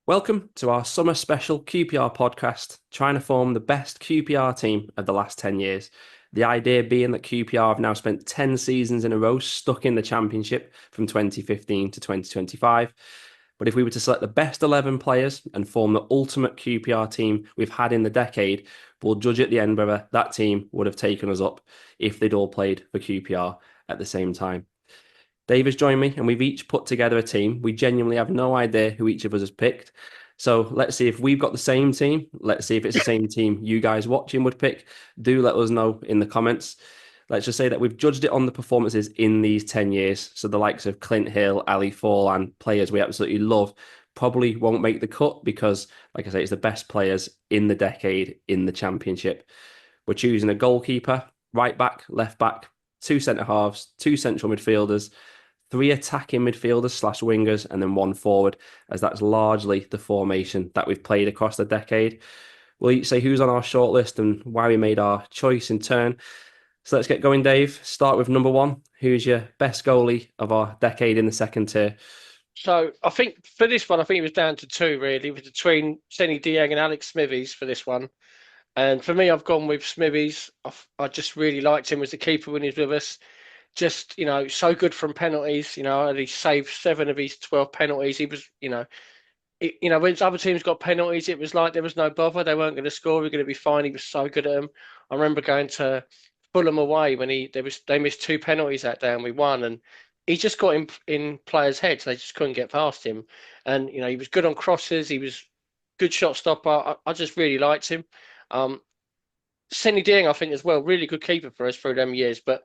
Welcome to our summer special QPR podcast, trying to form the best QPR team of the last 10 years. The idea being that QPR have now spent 10 seasons in a row stuck in the Championship from 2015 to 2025. But if we were to select the best 11 players and form the ultimate QPR team we've had in the decade, we'll judge at the end whether that team would have taken us up if they'd all played for QPR at the same time. Dave has joined me, and we've each put together a team. We genuinely have no idea who each of us has picked. So let's see if we've got the same team. Let's see if it's the same team you guys watching would pick. Do let us know in the comments. Let's just say that we've judged it on the performances in these 10 years. So the likes of Clint Hill, Ali Forlan, players we absolutely love, probably won't make the cut because, like I say, it's the best players in the decade in the Championship. We're choosing a goalkeeper, right back, left back, two centre halves, two central midfielders, three attacking midfielders slash wingers, and then one forward, as that's largely the formation that we've played across the decade. We'll each say who's on our shortlist and why we made our choice in turn. So let's get going, Dave. Start with number one. Who's your best goalie of our decade in the second tier? So I think for this one, I think it was down to two really, it was between Senny Dieng and Alex Smithies for this one. And for me, I've gone with Smithies. I just really liked him as the keeper when he was with us. Just, so good from penalties. And he saved 7 of his 12 penalties. He was, when other teams got penalties, it was like there was no bother. They weren't going to score. We're going to be fine. He was so good at them. I remember going to Fulham away when they missed 2 penalties that day and we won. And he just got in players' heads. They just couldn't get past him. And he was good on crosses. He was good shot stopper. I just really liked him. Senny Dieng, I think, as well, really good keeper for us through them years. But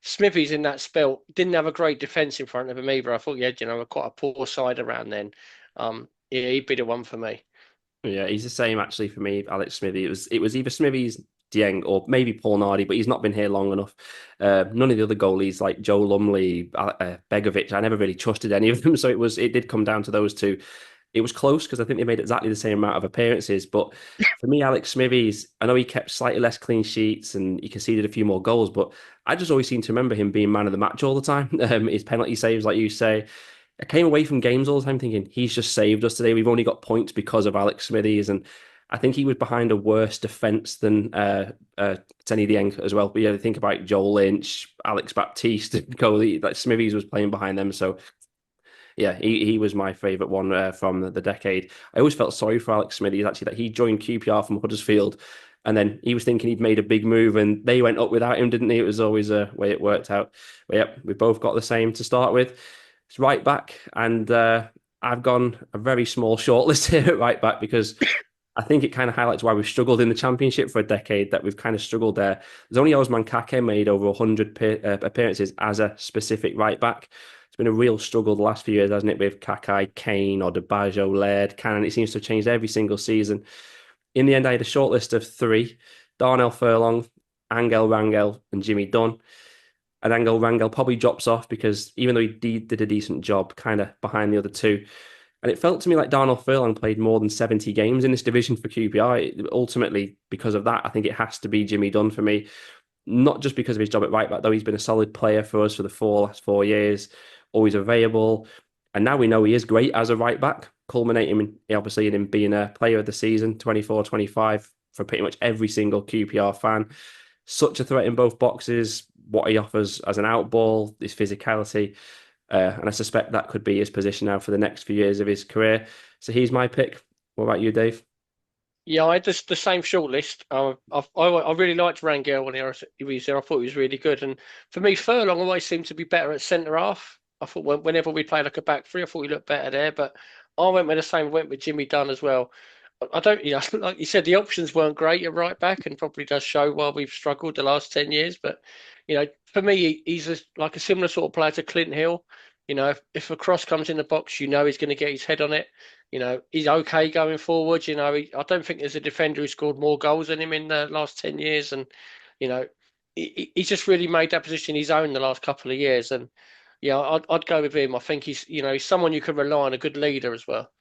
Smithies in that spell didn't have a great defence in front of him either. I thought he had, quite a poor side around then. Yeah, he'd be the one for me. Yeah, he's the same actually for me, Alex Smithy. It was either Smithy's, Dieng, or maybe Paul Nardi, but he's not been here long enough. None of the other goalies like Joe Lumley, Begovic, I never really trusted any of them. So it did come down to those two. It was close because I think they made exactly the same amount of appearances. But for me, Alex Smithies, I know he kept slightly less clean sheets and he conceded a few more goals, but I just always seem to remember him being man of the match all the time. His penalty saves, like you say. I came away from games all the time thinking he's just saved us today. We've only got points because of Alex Smithies, and I think he was behind a worse defence than Tenny Dieng as well. But yeah, think about Joel Lynch, Alex Baptiste, goalie, like Smithies was playing behind them. So yeah, he was my favourite one from the decade. I always felt sorry for Alex Smithies actually that he joined QPR from Huddersfield, and then he was thinking he'd made a big move, and they went up without him, didn't he? It was always a way it worked out. But yeah, we both got the same to start with. It's right back, and I've gone a very small shortlist here at right back because I think it kind of highlights why we've struggled in the Championship for a decade, that we've kind of struggled there. There's only Osman Kake made over 100 appearances as a specific right back. It's been a real struggle the last few years, hasn't it, with Kake, Kane, or Debajo, Laird, Cannon. It seems to have changed every single season. In the end, I had a shortlist of 3: Darnell Furlong, Angel Rangel, and Jimmy Dunn. And Angel Rangel probably drops off because even though he did a decent job kind of behind the other two, and it felt to me like Darnell Furlong played more than 70 games in this division for QPR. Ultimately, because of that, I think it has to be Jimmy Dunn for me. Not just because of his job at right back, though he's been a solid player for us for the last 4 years, always available. And now we know he is great as a right back, culminating obviously in him being a player of the season, 24-25 for pretty much every single QPR fan. Such a threat in both boxes, what he offers as an outball, his physicality. And I suspect that could be his position now for the next few years of his career. So he's my pick. What about you, Dave? Yeah, I had the same shortlist. I really liked Rangel when he was there. I thought he was really good. And for me, Furlong always seemed to be better at centre half. I thought whenever we played like a back three, I thought he looked better there. But I went with the same. I went with Jimmy Dunn as well. I don't, like you said, the options weren't great at right back, and probably does show why we've struggled the last 10 years. But for me, he's like a similar sort of player to Clint Hill. If a cross comes in the box, he's going to get his head on it. He's okay going forward. I don't think there's a defender who scored more goals than him in the last 10 years, and you know, he's just really made that position his own the last couple of years. And yeah, I'd go with him. I think he's someone you can rely on, a good leader as well.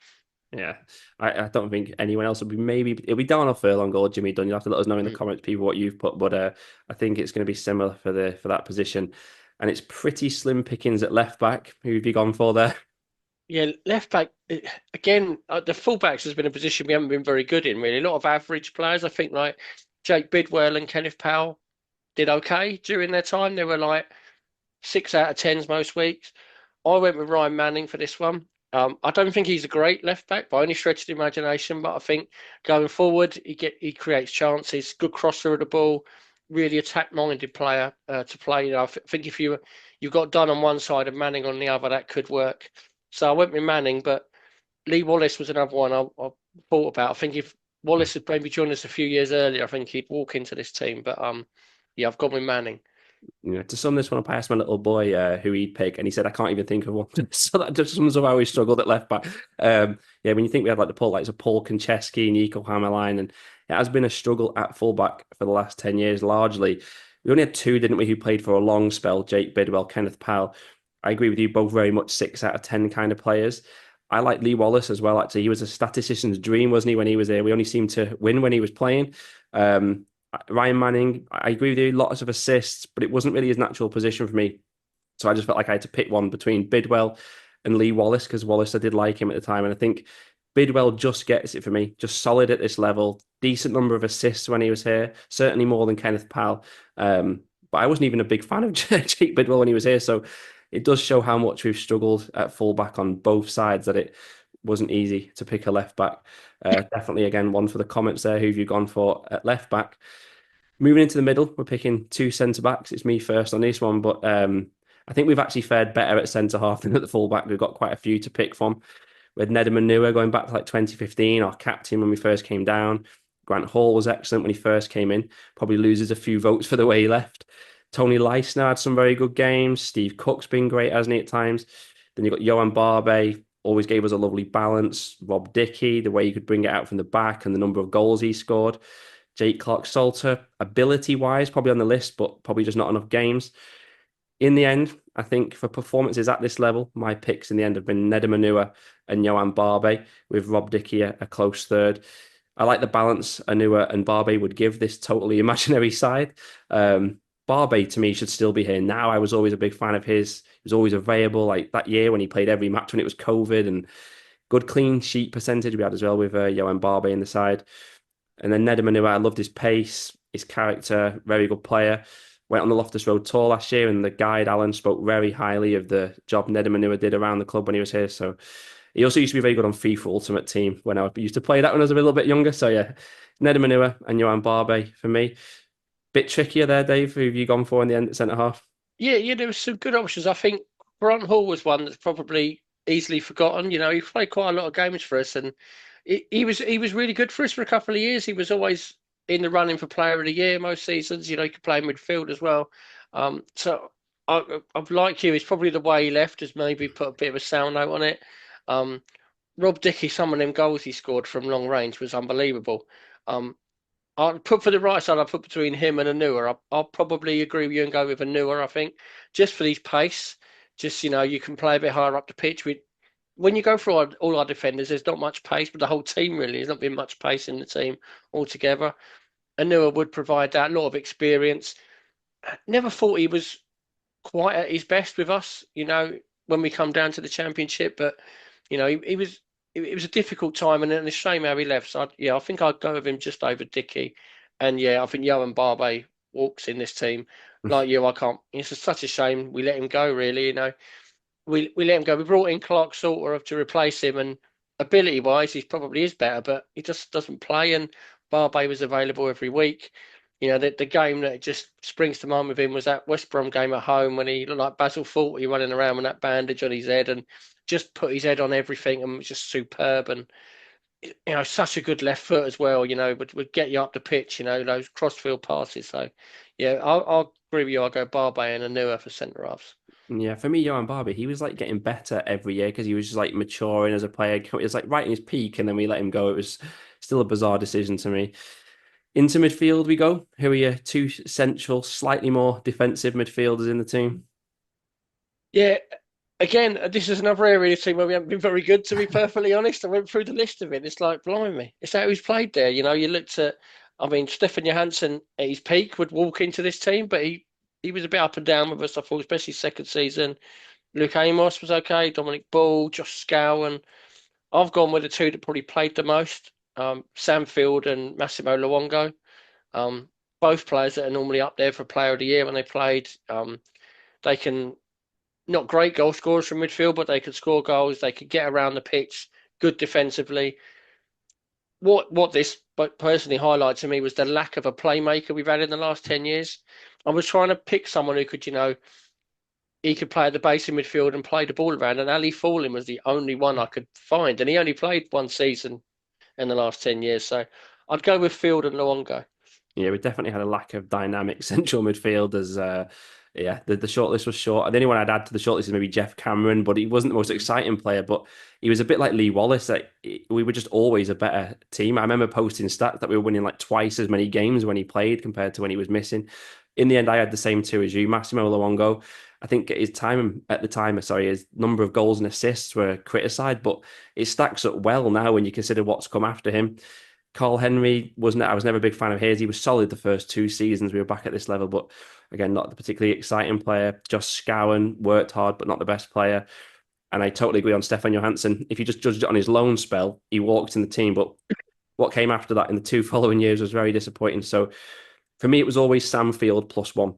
Yeah, I don't think anyone else will be. Maybe it'll be Darnell Furlong or Jimmy Dunn. You'll have to let us know in the comments, people, what you've put. But I think it's going to be similar for that position, and it's pretty slim pickings at left back. Who have you gone for there? Yeah, left back again. The fullbacks has been a position we haven't been very good in. Really, a lot of average players. I think like Jake Bidwell and Kenneth Powell did okay during their time. They were like 6 out of 10s most weeks. I went with Ryan Manning for this one. I don't think he's a great left back by any stretch of the imagination, but I think going forward, he creates chances, good crosser of the ball, really attack-minded player to play. I think if you got Dunn on one side and Manning on the other, that could work. So I went with Manning, but Lee Wallace was another one I thought about. I think if Wallace had maybe joined us a few years earlier, I think he'd walk into this team. But yeah, I've gone with Manning. To sum this one up, I asked my little boy who he'd pick, and he said, I can't even think of one. So that just sums up how we struggled at left back. Yeah, when you think we had like the Paul, like, so Paul Konchesky and Nico Hammerline, and it has been a struggle at fullback for the last 10 years, largely. We only had two, didn't we, who played for a long spell, Jake Bidwell, Kenneth Powell. I agree with you, both very much 6 out of 10 kind of players. I like Lee Wallace as well, actually. He was a statistician's dream, wasn't he, when he was there? We only seemed to win when he was playing. Um, Ryan Manning, I agree with you, lots of assists, but it wasn't really his natural position for me. So I just felt like I had to pick one between Bidwell and Lee Wallace, because Wallace, I did like him at the time. And I think Bidwell just gets it for me, just solid at this level, decent number of assists when he was here, certainly more than Kenneth Powell. But I wasn't even a big fan of Jake Bidwell when he was here. So it does show how much we've struggled at fullback on both sides, that it wasn't easy to pick a left back. Definitely, again, one for the comments there. Who have you gone for at left back? Moving into the middle, we're picking two centre backs. It's me first on this one, but I think we've actually fared better at centre half than at the full back. We've got quite a few to pick from. With Nedum Manua going back to like 2015, our captain when we first came down. Grant Hall was excellent when he first came in. Probably loses a few votes for the way he left. Tony Leisner had some very good games. Steve Cook's been great, hasn't he, at times? Then you've got Johan Barbe, always gave us a lovely balance. Rob Dickey, the way he could bring it out from the back and the number of goals he scored. Jake Clark-Salter, ability-wise, probably on the list, but probably just not enough games. In the end, I think for performances at this level, my picks in the end have been Nedum Manua and Johan Barbe, with Rob Dickey a close third. I like the balance Anua and Barbe would give this totally imaginary side. Barbe, to me, should still be here now. I was always a big fan of his. He was always available, like that year when he played every match when it was COVID, and good clean sheet percentage we had as well with Johan Barbe in the side. And then Nedum Manua, I loved his pace, his character, very good player. Went on the Loftus Road tour last year, and the guide Alan spoke very highly of the job Nedum Manua did around the club when he was here. So he also used to be very good on FIFA Ultimate Team when I used to play that when I was a little bit younger. So yeah, Nedum Manua and Johan Barbe for me. Bit trickier there, Dave. Who have you gone for in the end at centre half? Yeah, there was some good options. I think Grant Hall was one that's probably easily forgotten. He played quite a lot of games for us, and he was really good for us for a couple of years. He was always in the running for Player of the Year most seasons. He could play midfield as well. So I've like you. It's probably the way he left has maybe put a bit of a sound note on it. Um, Rob Dickey, some of them goals he scored from long range was unbelievable. Um, I'll put for the right side. I'll put between him and Anua. I'll probably agree with you and go with Anua. I think just for his pace, just you can play a bit higher up the pitch. When you go through all our defenders, there's not much pace, but the whole team really, there's not been much pace in the team altogether. Anua would provide that, a lot of experience. Never thought he was quite at his best with us, when we come down to the championship. But he was. It was a difficult time, and then a shame how he left. So I think I'd go with him just over Dickey, and yeah, I think Johan Barbe walks in this team. Like you, I can't. It's such a shame we let him go. Really, we let him go. We brought in Clark Salter to replace him, and ability wise, he probably is better, but he just doesn't play. And Barbe was available every week. The game that just springs to mind with him was that West Brom game at home when he looked like Basil Fawlty running around with that bandage on his head and just put his head on everything and was just superb. And such a good left foot as well. Would get you up the pitch. Those crossfield passes. So yeah, I'll agree with you. I'll go Barbe and Anua for centre halves. Yeah, for me, Johan Barber, he was like getting better every year because he was just like maturing as a player. It was like right in his peak, and then we let him go. It was still a bizarre decision to me. Into midfield we go. Who are your two central, slightly more defensive midfielders in the team? Yeah, again, this is another area of the team where we haven't been very good, to be perfectly honest. I went through the list of it. It's like, blimey. It's how he's played there. You looked at, I mean, Stefan Johansson at his peak would walk into this team, but he was a bit up and down with us, I thought, especially second season. Luke Amos was okay. Dominic Ball, Josh Scowen. I've gone with the two that probably played the most. Sam Field and Massimo Luongo. Um, Both players that are normally up there for Player of the Year when they played. They can not great goal scorers from midfield, but they could score goals. They could get around the pitch, good defensively. What this but personally highlighted to me was the lack of a playmaker we've had in the last 10 years. I was trying to pick someone who could, he could play at the base in midfield and play the ball around, and Ali Fallin was the only one I could find, and he only played one season in the last 10 years. So I'd go with Field and Luongo. Yeah, we definitely had a lack of dynamic central midfielders. Yeah, the shortlist was short. The only one I'd add to the shortlist is maybe Jeff Cameron, but he wasn't the most exciting player. But he was a bit like Lee Wallace. Like, we were just always a better team. I remember posting stats that we were winning like twice as many games when he played compared to when he was missing. In the end, I had the same two as you, Massimo Luongo. I think his time at the time, sorry, his number of goals and assists were criticised, but it stacks up well now when you consider what's come after him. Carl Henry wasn't. I was never a big fan of his. He was solid the first two seasons we were back at this level, but again, not the particularly exciting player. Josh Scowen worked hard, but not the best player. And I totally agree on Stefan Johansson. If you just judged it on his loan spell, he walked in the team, but what came after that in the two following years was very disappointing. So for me, it was always Sam Field plus one.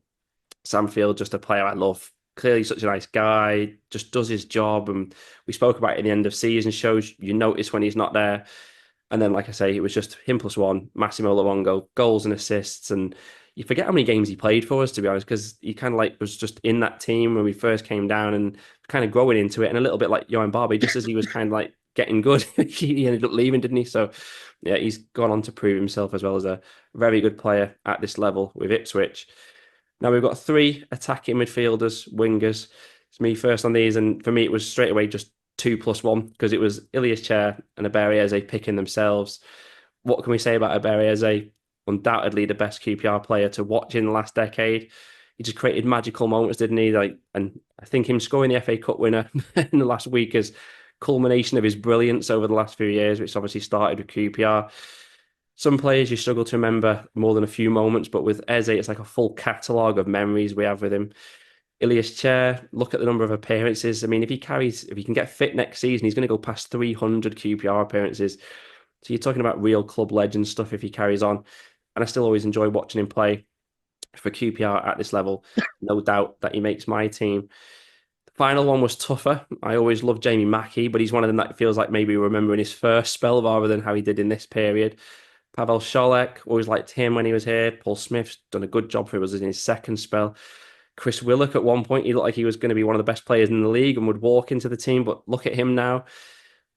Sam Field, just a player I love. Clearly, such a nice guy, just does his job. And we spoke about it in the end of season shows. You notice when he's not there. And then, like I say, it was just him plus one, Massimo Luongo, goals and assists. And you forget how many games he played for us, to be honest, because he kind of like was just in that team when we first came down and kind of growing into it. And a little bit like Johan Barbie, just as he was kind of like getting good, he ended up leaving, didn't he? So, yeah, he's gone on to prove himself as well as a very good player at this level with Ipswich. Now we've got three attacking midfielders, wingers. It's me first on these, and for me it was straight away just two plus one because it was Ilias Chair and Aberieze picking themselves. What can we say about Aberieze? Undoubtedly the best QPR player to watch in the last decade. He just created magical moments, didn't he? Like, and I think him scoring the FA Cup winner in the last week is culmination of his brilliance over the last few years, which obviously started with QPR. Some players you struggle to remember more than a few moments, but with Eze, it's like a full catalogue of memories we have with him. Ilias Chair, look at the number of appearances. I mean, if he can get fit next season, he's going to go past 300 QPR appearances. So you're talking about real club legend stuff if he carries on. And I still always enjoy watching him play for QPR at this level. No doubt that he makes my team. The final one was tougher. I always loved Jamie Mackey, but he's one of them that feels like maybe remembering his first spell rather than how he did in this period. Pavel Sholek, always liked him when he was here. Paul Smith's done a good job for us in his second spell. Chris Willock at one point, he looked like he was going to be one of the best players in the league and would walk into the team, but look at him now.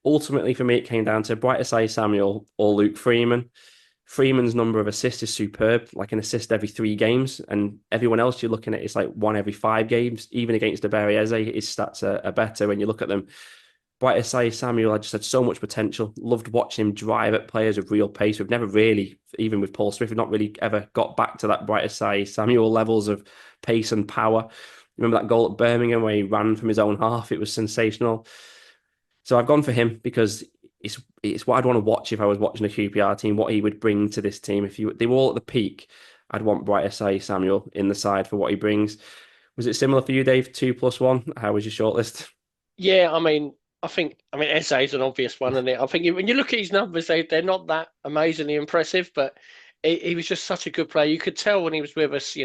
Ultimately, for me, it came down to Bright Asai Samuel or Luke Freeman. Freeman's number of assists is superb, like an assist every 3 games, and everyone else you're looking at is like one every 5 games. Even against Aberieze, his stats are better when you look at them. Bright Asai Samuel, I just had so much potential. Loved watching him drive at players with real pace. We've never really, even with Paul Smith, we've not really ever got back to that Bright Asai Samuel levels of pace and power. Remember that goal at Birmingham where he ran from his own half? It was sensational. So I've gone for him because it's what I'd want to watch if I was watching a QPR team, what he would bring to this team. If they were all at the peak, I'd want Bright Asai Samuel in the side for what he brings. Was it similar for you, Dave? Two plus one? How was your shortlist? Yeah, I mean, Eze is an obvious one, isn't it? I think when you look at his numbers, they're not that amazingly impressive, but he was just such a good player. You could tell when he was with us,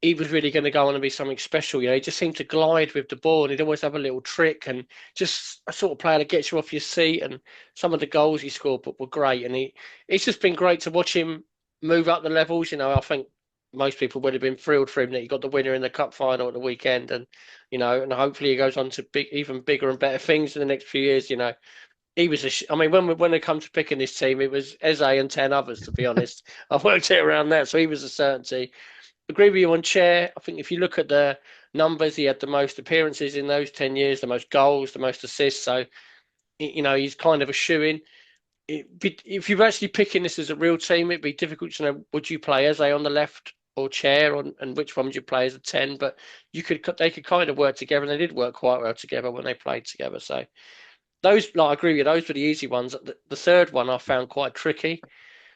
he was really going to go on and be something special. He just seemed to glide with the ball, and he'd always have a little trick, and just a sort of player that gets you off your seat. And some of the goals he scored were great, and it's just been great to watch him move up the levels. I think most people would have been thrilled for him that he got the winner in the cup final at the weekend, and and hopefully he goes on to even bigger and better things in the next few years. He was I mean, when it comes to picking this team, it was Eze and 10 others. To be honest, I've worked it around that, so he was a certainty. Agree with you on Chair. I think if you look at the numbers, he had the most appearances in those 10 years, the most goals, the most assists. So he's kind of a shoe-in. If you're actually picking this as a real team, it'd be difficult to know would you play Eze on the left or Chair, and which one would you play as a 10. But they could kind of work together, and they did work quite well together when they played together. So those, like, I agree with you, those were the easy ones. The third one I found quite tricky.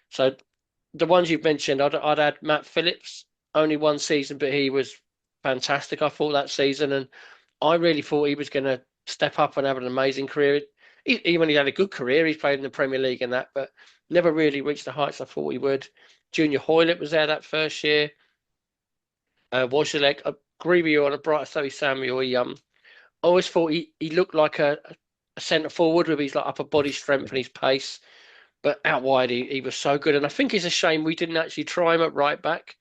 So the ones you've mentioned, I'd add Matt Phillips. Only one season, but he was fantastic. I thought that season, and I really thought he was going to step up and have an amazing career. Even he had a good career. He's played in the Premier League and that, but never really reached the heights I thought he would. Junior Hoylett was there that first year. Wojciech, I agree with you on a brighter Zoe Samuel. I always thought he looked like a centre forward with his like upper body strength and his pace, but out wide he was so good. And I think it's a shame we didn't actually try him at right back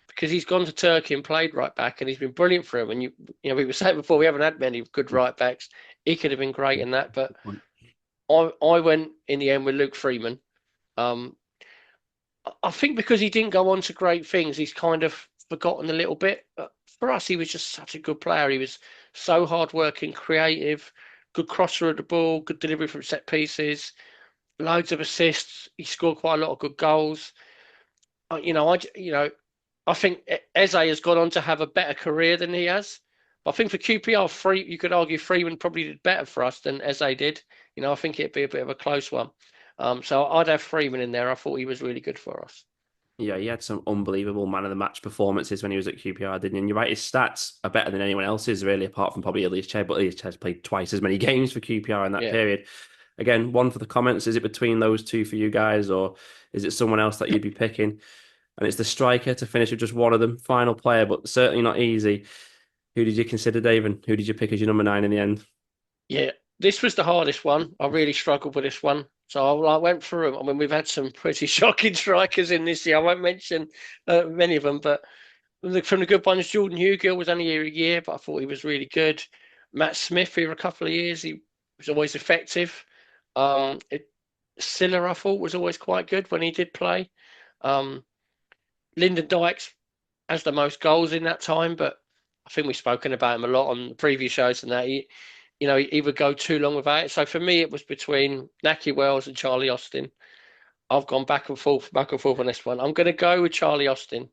because he's gone to Turkey and played right back, and he's been brilliant for him. And we were saying before we haven't had many good right backs. He could have been great in that, but I went in the end with Luke Freeman. Um, I think because he didn't go on to great things, he's kind of forgotten a little bit. But for us, he was just such a good player. He was so hardworking, creative, good crosser of the ball, good delivery from set pieces, loads of assists. He scored quite a lot of good goals. I think Eze has gone on to have a better career than he has. But I think for QPR, you could argue Freeman probably did better for us than Eze did. I think it'd be a bit of a close one. So I'd have Freeman in there. I thought he was really good for us. Yeah, he had some unbelievable man of the match performances when he was at QPR, didn't he? And you're right, his stats are better than anyone else's, really, apart from probably Elias Ched, but Elias Ched's played twice as many games for QPR in that Yeah. period. Again, one for the comments. Is it between those two for you guys, or is it someone else that you'd be picking? And it's the striker to finish with just one of them. Final player, but certainly not easy. Who did you consider, David? Who did you pick as your number 9 in the end? Yeah, this was the hardest one. I really struggled with this one. So I went through them. I mean, we've had some pretty shocking strikers in this year. I won't mention many of them, but from the good ones, Jordan Hugill was only here a year, but I thought he was really good. Matt Smith here a couple of years. He was always effective. Um, it, Silla, I thought, was always quite good when he did play. Um, Lyndon Dykes has the most goals in that time, but I think we've spoken about him a lot on the previous shows and that he would go too long without it. So for me, it was between Naki Wells and Charlie Austin. I've gone back and forth on this one. I'm going to go with Charlie Austin.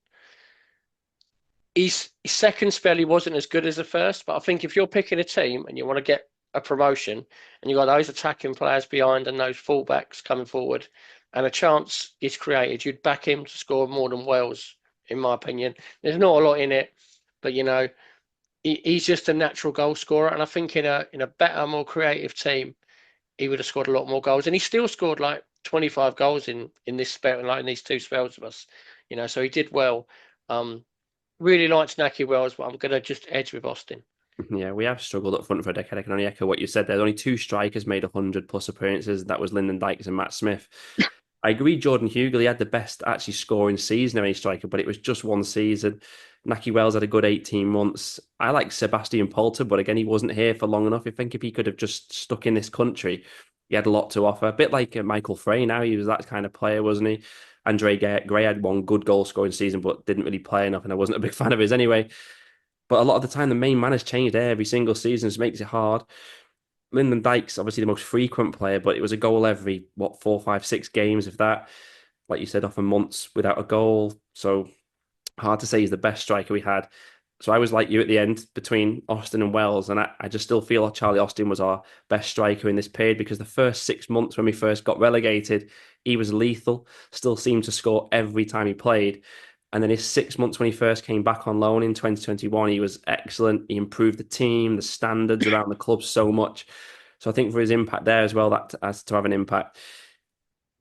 His second spell, he wasn't as good as the first, but I think if you're picking a team and you want to get a promotion and you've got those attacking players behind and those fullbacks coming forward and a chance is created, you'd back him to score more than Wells, in my opinion. There's not a lot in it, but he's just a natural goal scorer. And I think in a better, more creative team, he would have scored a lot more goals. And he still scored like 25 goals in this spell, like in these two spells of us. So he did well. Really liked Naki Wells, but I'm going to just edge with Austin. Yeah, we have struggled up front for a decade. I can only echo what you said. There's only two strikers made 100 plus appearances. That was Lyndon Dykes and Matt Smith. I agree, Jordan Hugill, he had the best actually scoring season of any striker, but it was just one season. Naki Wells had a good 18 months. I like Sebastian Polter, but again, he wasn't here for long enough. I think if he could have just stuck in this country, he had a lot to offer. A bit like Michael Frey now, he was that kind of player, wasn't he? Andre Gray had one good goal scoring season, but didn't really play enough, and I wasn't a big fan of his anyway. But a lot of the time, the main man has changed every single season, so it makes it hard. Lyndon Dykes, obviously the most frequent player, but it was a goal every, 4, 5, 6 games, if that. Like you said, often months without a goal. So hard to say he's the best striker we had. So I was like you at the end between Austin and Wells, and I just still feel like Charlie Austin was our best striker in this period because the first 6 months when we first got relegated, he was lethal, still seemed to score every time he played. And then his 6 months when he first came back on loan in 2021, he was excellent. He improved the team, the standards around the club so much. So I think for his impact there as well, that has to have an impact.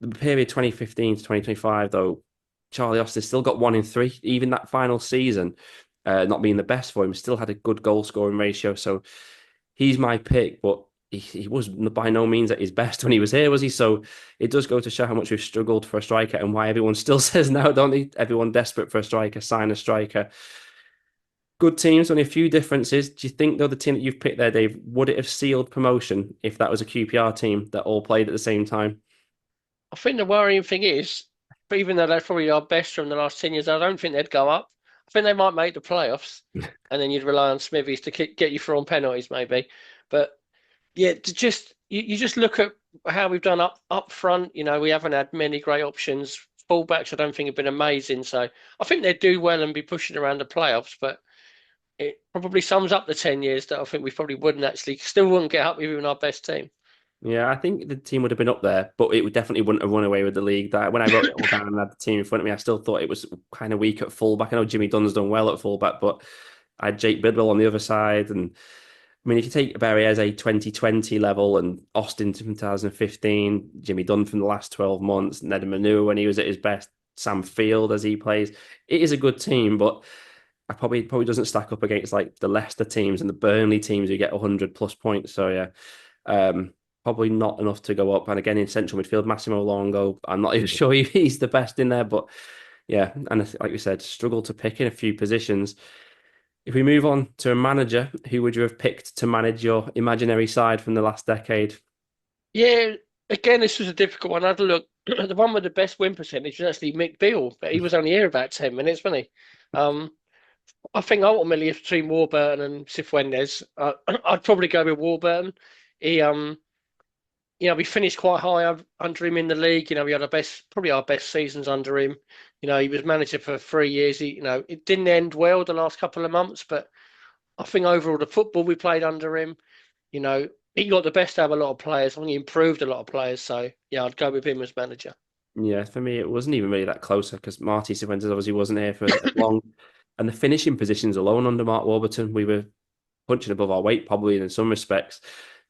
The period 2015 to 2025, though, Charlie Austin still got 1 in 3. Even that final season, not being the best for him, still had a good goal scoring ratio. So he's my pick, but he was by no means at his best when he was here, was he? So it does go to show how much we've struggled for a striker and why everyone still says now, don't they? Everyone desperate for a striker, sign a striker. Good teams, only a few differences. Do you think, though, the team that you've picked there, Dave, would it have sealed promotion if that was a QPR team that all played at the same time? I think the worrying thing is, even though they're probably our best from the last 10 years, I don't think they'd go up. I think they might make the playoffs, and then you'd rely on Smithies to get you through on penalties, maybe. But yeah, you just look at how we've done up front. We haven't had many great options. Fullbacks, I don't think have been amazing. So I think they'd do well and be pushing around the playoffs. But it probably sums up the 10 years that I think we probably still wouldn't get up with even our best team. Yeah, I think the team would have been up there, but it would definitely wouldn't have run away with the league. That when I wrote it all down and had the team in front of me, I still thought it was kind of weak at fullback. I know Jimmy Dunn's done well at fullback, but I had Jake Bidwell on the other side, and I mean, if you take Barry as a 2020 level and Austin 2015, Jimmy Dunn from the last 12 months, Ned Manu when he was at his best, Sam Field as he plays, it is a good team, but I probably doesn't stack up against like the Leicester teams and the Burnley teams who get 100 plus points. So yeah, probably not enough to go up. And again, in central midfield, Massimo Longo, I'm not even sure he's the best in there, but yeah, and like we said, struggle to pick in a few positions. If we move on to a manager, who would you have picked to manage your imaginary side from the last decade? Yeah, again, this was a difficult one. I had a look. The one with the best win percentage was actually Mick Beale, but he was only here about 10 minutes, wasn't he? Um, I think ultimately it's between Warburton and Cifuentes. I'd probably go with Warburton. He we finished quite high under him in the league. We had probably our best seasons under him. He was manager for 3 years. It didn't end well the last couple of months, but I think overall the football we played under him, he got the best out of a lot of players. I think he improved a lot of players. So yeah, I'd go with him as manager. Yeah, for me, it wasn't even really that closer because Marty Cifuentes obviously wasn't here for as long. And the finishing positions alone under Mark Warburton, we were punching above our weight, probably in some respects.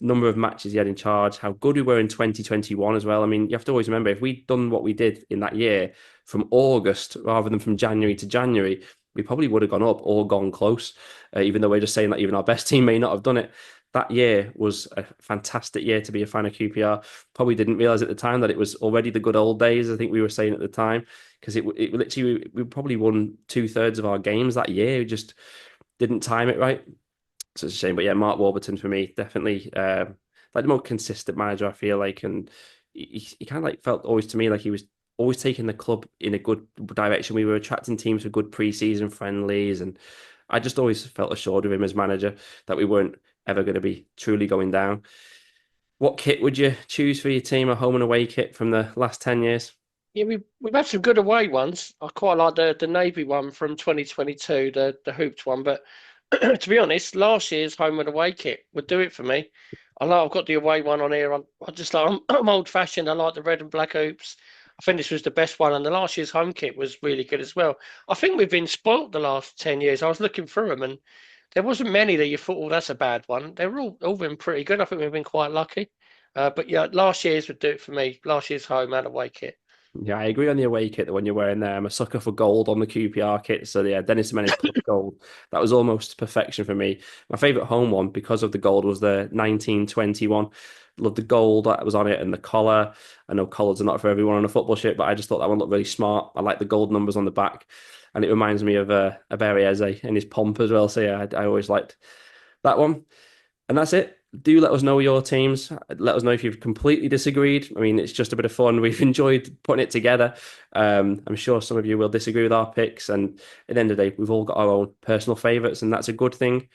Number of matches he had in charge, how good we were in 2021 as well. I mean, you have to always remember if we'd done what we did in that year from August rather than from January to January, we probably would have gone up or gone close. Even though we're just saying that even our best team may not have done it. That year was a fantastic year to be a fan of QPR. Probably didn't realize at the time that it was already the good old days. I think we were saying at the time because it literally we probably won 2/3 of our games that year. We just didn't time it right. So it's a shame. But yeah, Mark Warburton for me, definitely like the more consistent manager, I feel like. And he kind of like felt always to me like he was always taking the club in a good direction. We were attracting teams for good pre-season friendlies. And I just always felt assured of him as manager that we weren't ever going to be truly going down. What kit would you choose for your team, a home and away kit from the last 10 years? Yeah, we've had some good away ones. I quite like the Navy one from 2022, the hooped one. But to be honest, last year's home and away kit would do it for me. I've got the away one on here. I just like I'm old fashioned. I like the red and black hoops. I think this was the best one, and the last year's home kit was really good as well. I think we've been spoilt the last 10 years. I was looking through them, and there wasn't many that you thought, "Oh, that's a bad one." They're all been pretty good. I think we've been quite lucky. But yeah, last year's would do it for me. Last year's home and away kit. Yeah, I agree on the away kit, the one you're wearing there. I'm a sucker for gold on the QPR kit. So yeah, Dennis Jimenez plus gold. That was almost perfection for me. My favourite home one because of the gold was the 1921. Loved the gold that was on it and the collar. I know collars are not for everyone on a football shirt, but I just thought that one looked really smart. I like the gold numbers on the back. And it reminds me of Barry Eze and his pomp as well. So yeah, I always liked that one. And that's it. Do let us know your teams. Let us know if you've completely disagreed. I mean, it's just a bit of fun. We've enjoyed putting it together. I'm sure some of you will disagree with our picks. And at the end of the day, we've all got our own personal favourites, and that's a good thing.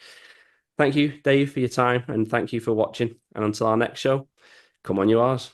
Thank you, Dave, for your time, and thank you for watching. And until our next show, come on, you ours.